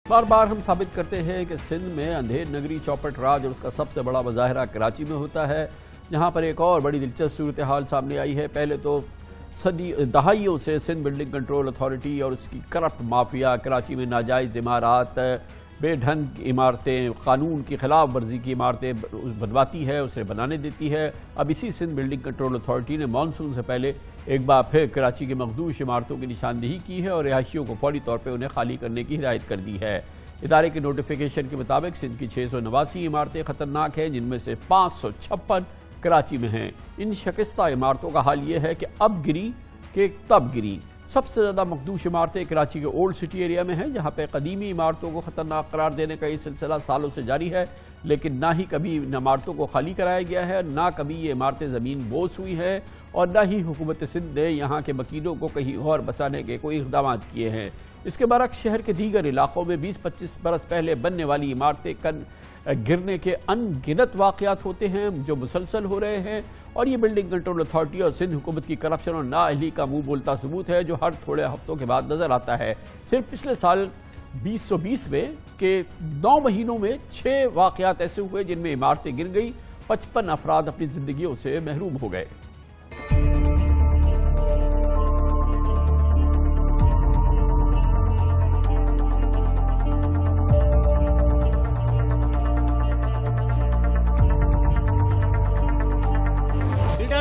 बार बार हम साबित करते हैं कि सिंध में अंधेर नगरी चौपट राज और उसका सबसे बड़ा मुजाहरा कराची में होता है, जहां पर एक और बड़ी दिलचस्प सूरत हाल सामने आई है। पहले तो दहाइयों से सिंध बिल्डिंग कंट्रोल अथॉरिटी और उसकी करप्ट माफिया कराची में नाजायज़ इमारत, बेढंग इमारतें, कानून की खिलाफ वर्जी की इमारतें बनवाती है, उसे बनाने देती है। अब इसी सिंध बिल्डिंग कंट्रोल अथॉरिटी ने मानसून से पहले एक बार फिर कराची के मखदूश इमारतों की निशानदेही की है और रिहायशियों को फौरी तौर पर उन्हें खाली करने की हिदायत कर दी है। इदारे के नोटिफिकेशन के मुताबिक सिंध की 689 इमारतें खतरनाक हैं, जिनमें से 556 कराची में हैं। इन शिकस्ता इमारतों का हाल ये है कि अब गिरी कि तब गिरी। सबसे ज़्यादा मखदूश इमारतें कराची के ओल्ड सिटी एरिया में हैं, जहां पे कदीमी इमारतों को खतरनाक करार देने का ये सिलसिला सालों से जारी है, लेकिन ना ही कभी इन इमारतों को खाली कराया गया है, ना कभी ये इमारतें ज़मीन बोस हुई हैं और ना ही हुकूमत सिंध ने यहाँ के मकीनों को कहीं और बसाने के कोई इक़दाम किए हैं। इसके बरक्स शहर के दीगर इलाकों में 20-25 बरस पहले बनने वाली इमारतें गिरने के अनगिनत वाक़यात होते हैं जो मुसलसल हो रहे हैं, और ये बिल्डिंग कंट्रोल अथॉरिटी और सिंध हुकूमत की करप्शन और नाअहली का मुंह बोलता सबूत है, जो हर थोड़े हफ्तों के बाद नजर आता है। सिर्फ पिछले साल 2020 में के 9 महीनों में 6 वाक़यात ऐसे हुए जिनमें इमारतें गिर गई, 55 अफराद अपनी जिंदगियों से महरूम हो गए।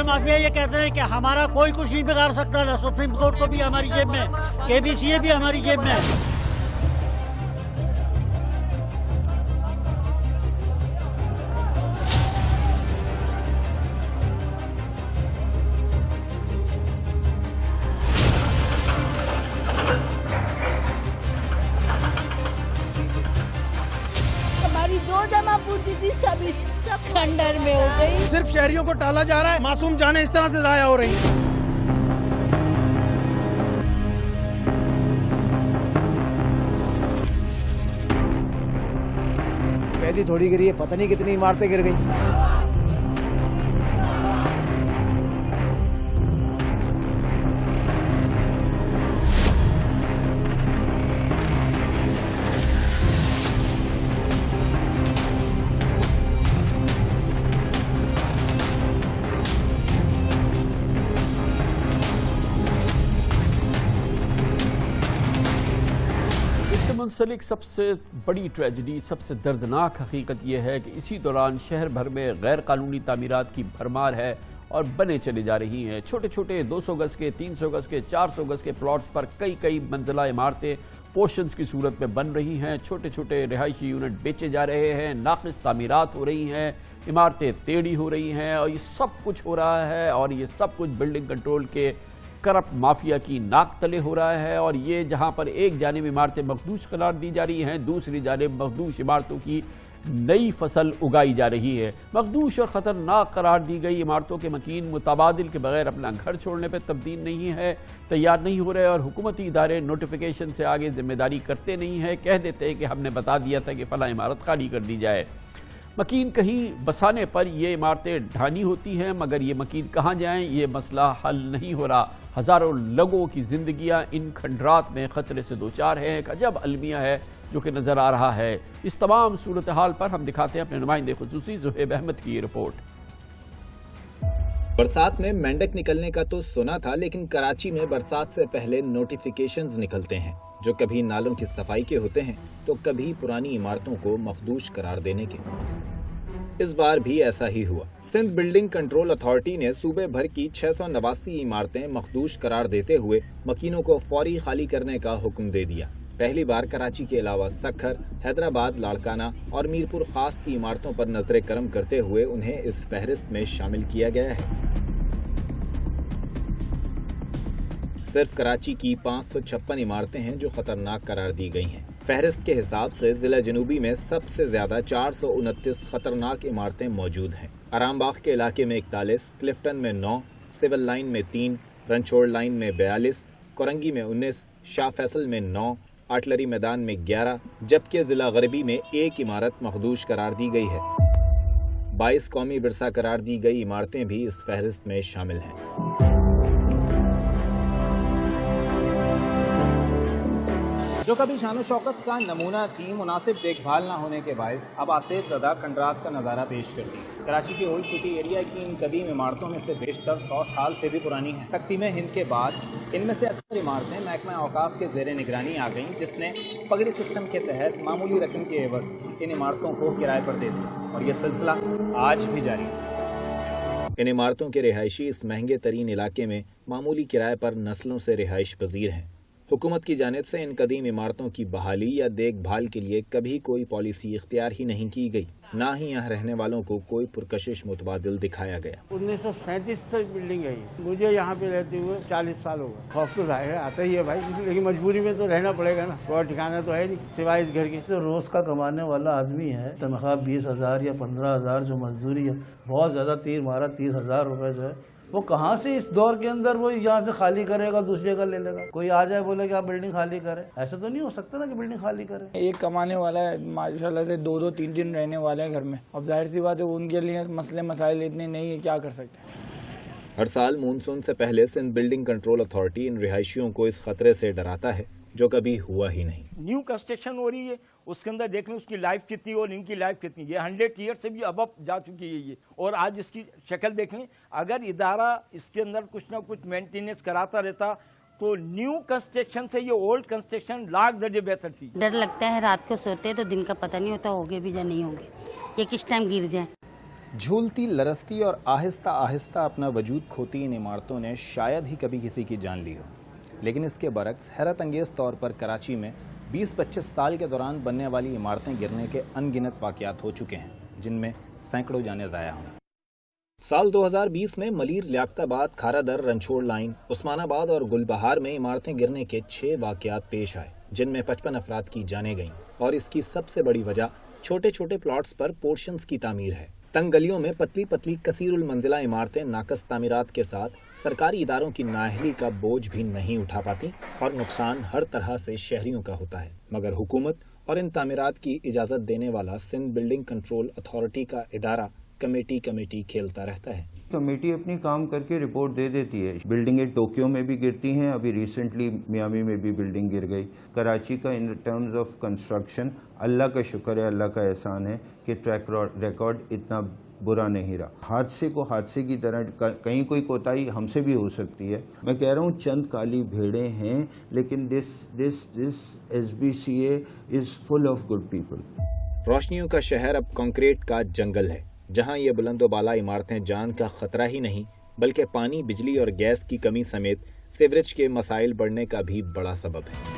माफिया ये कहते हैं कि हमारा कोई कुछ नहीं बिगाड़ सकता, ना सुप्रीम कोर्ट को भी हमारी जेब में, केबीसीए भी हमारी जेब में। हमारी जो जमा पूंजी थी सब खंडर में हो गई। सिर्फ शहरियों को टाला जा रहा है, मासूम जानें इस तरह से जाया हो रही हैं। पहली थोड़ी गिरी है, पता नहीं कितनी इमारतें गिर गई। मुंसलिक सबसे बड़ी ट्रेजिडी, सबसे दर्दनाक हकीकत यह है कि इसी दौरान शहर भर में गैर कानूनी तामीरात की भरमार है और बने चले जा रही हैं। छोटे छोटे 200 गज के, 300 गज के, 400 गज के प्लॉट्स पर कई मंजिला इमारतें पोर्शंस की सूरत में बन रही हैं। छोटे छोटे रिहायशी यूनिट बेचे जा रहे हैं, नाक़िस तामीरात हो रही हैं, इमारतें टेढ़ी हो रही हैं, और ये सब कुछ हो रहा है। और ये सब कुछ बिल्डिंग कंट्रोल के करप्ट माफिया की नाक तले हो रहा है। और ये जहां पर एक जानिब इमारतें मखदूश करार दी जा रही हैं, दूसरी जानिब मखदूश इमारतों की नई फसल उगाई जा रही है। मखदूश और ख़तरनाक करार दी गई इमारतों के मकीन मुतबादिल के बगैर अपना घर छोड़ने पर तब्दील नहीं है, तैयार नहीं हो रहे, और हुकूमती इदारे नोटिफिकेशन से आगे जिम्मेदारी करते नहीं है। कह देते हैं कि हमने बता दिया था कि फ़लाँ इमारत खाली कर दी जाए। मकीन कहीं बसाने पर ये इमारतें ढानी होती हैं, मगर ये मकीन कहाँ जाएं, ये मसला हल नहीं हो रहा। हज़ारों लोगों की ज़िंदगियाँ इन खंडरात में ख़तरे से दो चार हैं। एक अजब अलमिया है जो कि नज़र आ रहा है। इस तमाम सूरत हाल पर हम दिखाते हैं अपने नुमाइंदे खुसूसी ज़ुहैब अहमद की रिपोर्ट। बरसात में मेंढक निकलने का तो सुना था, लेकिन कराची में बरसात से पहले नोटिफिकेशंस निकलते हैं, जो कभी नालों की सफाई के होते हैं तो कभी पुरानी इमारतों को मखदूश करार देने के। इस बार भी ऐसा ही हुआ। सिंध बिल्डिंग कंट्रोल अथॉरिटी ने सूबे भर की 689 इमारतें मखदूश करार देते हुए मकीनों को फौरी खाली करने का हुक्म दे दिया। पहली बार कराची के अलावा सक्खर, हैदराबाद, लाड़काना और मीरपुर खास की इमारतों पर नजर करम करते हुए उन्हें इस फहरिस्त में शामिल किया गया है। सिर्फ कराची की 556 इमारतें हैं जो खतरनाक करार दी गई हैं। फहरिस्त के हिसाब से जिला जनूबी में सबसे ज्यादा 429 खतरनाक इमारतें मौजूद हैं। आरामबाग के इलाके में 41, क्लिफ्टन में 9, सिविल लाइन में 3, रनछोड़ लाइन में 42, कोरंगी में 19, शाह फैसल में 9, आर्टलरी मैदान में 11, जबकि जिला गरबी में 1 इमारत मखदूश करार दी गई है। 22 कौमी विरसा करार दी गई इमारतें भी इस फहरिस्त में शामिल हैं। جو کبھی شان و شوکت کا نمونہ تھی، مناسب دیکھ بھال نہ ہونے کے باعث اب آصف زدہ کھنڈرات کا نظارہ پیش کرتی ہے۔ کراچی کی اولڈ سٹی ایریا کی ان قدیم عمارتوں میں سے بیشتر 100 سال سے بھی پرانی ہیں۔ تقسیم ہند کے بعد ان میں سے اکثر عمارتیں محکمہ اوقاف کے زیر نگرانی آ گئیں، جس نے پگڑی سسٹم کے تحت معمولی رقم کے عوض ان عمارتوں کو کرائے پر دے دیا، اور یہ سلسلہ آج بھی جاری ہے۔ ان عمارتوں کے رہائشی اس مہنگے ترین علاقے میں معمولی کرائے پر نسلوں سے رہائش پذیر ہیں۔ حکومت کی جانب سے ان قدیم عمارتوں کی بحالی یا دیکھ بھال کے لیے کبھی کوئی پالیسی اختیار ہی نہیں کی گئی، نہ ہی یہاں رہنے والوں کو کوئی پرکشش متبادل دکھایا گیا۔ 1937 سے بلڈنگ ہے یہ، مجھے یہاں پہ رہتے ہوئے 40 سال ہو گئے۔ خوف تو ظاہر آتا ہی ہے بھائی، لیکن مجبوری میں تو رہنا پڑے گا نا، کوئی ٹھکانا تو ہے نہیں سوائے اس گھر کے۔ جو روز کا کمانے والا آدمی ہے، تنخواہ 20,000 یا 15,000 جو مزدوری ہے، بہت زیادہ تیر مارا 30,000 روپے جو ہے، وہ کہاں سے اس دور کے اندر وہ یہاں سے خالی کرے گا، دوسرے کا لے لے گا؟ کوئی آ جائے بولے کہ آپ بلڈنگ خالی کریں، ایسا تو نہیں ہو سکتا نا کہ بلڈنگ خالی کریں۔ ایک کمانے والا ہے ماشاءاللہ سے 2-2 3 رہنے والے ہیں گھر میں، اب ظاہر سی بات ہے ان کے لیے مسئلے مسائل اتنے نہیں ہے، کیا کر سکتے ہیں۔ ہر سال مونسون سے پہلے Sindh building control authority in رہائشیوں کو اس خطرے سے ڈراتا ہے جو کبھی ہوا ہی نہیں۔ نیو کنسٹرکشن ہو رہی ہے، اس کے اندر دیکھ لیں اس کی لائف کتنی اور ان کی لائف کتنی، یہ 100 ایئر سے بھی اب جا چکی ہے یہ، اور آج اس کی شکل دیکھ لیں۔ اگر ادارہ اس کے اندر کچھ نہ کچھ مینٹیننس کراتا رہتا تو نیو کنسٹرکشن سے یہ اولڈ کنسٹرکشن لاکھ درجے بہتر تھی۔ ڈر لگتا ہے رات کو سوتے تو دن کا پتہ نہیں ہوتا ہوگے بھی یا نہیں ہوگے، یہ کس ٹائم گر جائیں۔ جھولتی، لرزتی اور آہستہ آہستہ اپنا وجود کھوتی ان عمارتوں نے شاید ہی کبھی کسی کی جان لی ہو، لیکن اس کے برعکس حیرت انگیز طور پر کراچی میں 20-25 سال کے دوران بننے والی عمارتیں گرنے کے ان گنت واقعات ہو چکے ہیں، جن میں سینکڑوں جانیں ضائع ہوئیں۔ سال 2020 میں ملیر، لیاقت آباد، کھارا در، رنچھوڑ لائن، عثمان آباد اور گل بہار میں عمارتیں گرنے کے 6 واقعات پیش آئے، جن میں 55 افراد کی جانیں گئیں، اور اس کی سب سے بڑی وجہ چھوٹے چھوٹے پلاٹس پر پورشنز کی تعمیر ہے۔ تنگ گلیوں میں پتلی پتلی کثیر المنزلہ عمارتیں ناقص تعمیرات کے ساتھ سرکاری اداروں کی نااہلی کا بوجھ بھی نہیں اٹھا پاتی، اور نقصان ہر طرح سے شہریوں کا ہوتا ہے، مگر حکومت اور ان تعمیرات کی اجازت دینے والا سندھ بلڈنگ کنٹرول اتھارٹی کا ادارہ کمیٹی کھیلتا رہتا ہے۔ کمیٹی اپنی کام کر کے رپورٹ دے دیتی ہے۔ بلڈنگیں ٹوکیو میں بھی گرتی ہیں، ابھی ریسنٹلی میامی میں بھی بلڈنگ گر گئی۔ کراچی کا ان ٹرمز آف کنسٹرکشن اللہ کا شکر ہے، اللہ کا احسان ہے کہ ٹریک ریکارڈ اتنا برا نہیں رہا۔ حادثے کو حادثے کی طرح کہیں کوئی کوتاہی ہم سے بھی ہو سکتی ہے۔ میں کہہ رہا ہوں چند کالی بھیڑیں ہیں، لیکن this SBCA is full of good people. روشنیوں کا شہر اب کنکریٹ کا جنگل ہے، جہاں یہ بلند و بالا عمارتیں جان کا خطرہ ہی نہیں بلکہ پانی، بجلی اور گیس کی کمی سمیت سیوریج کے مسائل بڑھنے کا بھی بڑا سبب ہے۔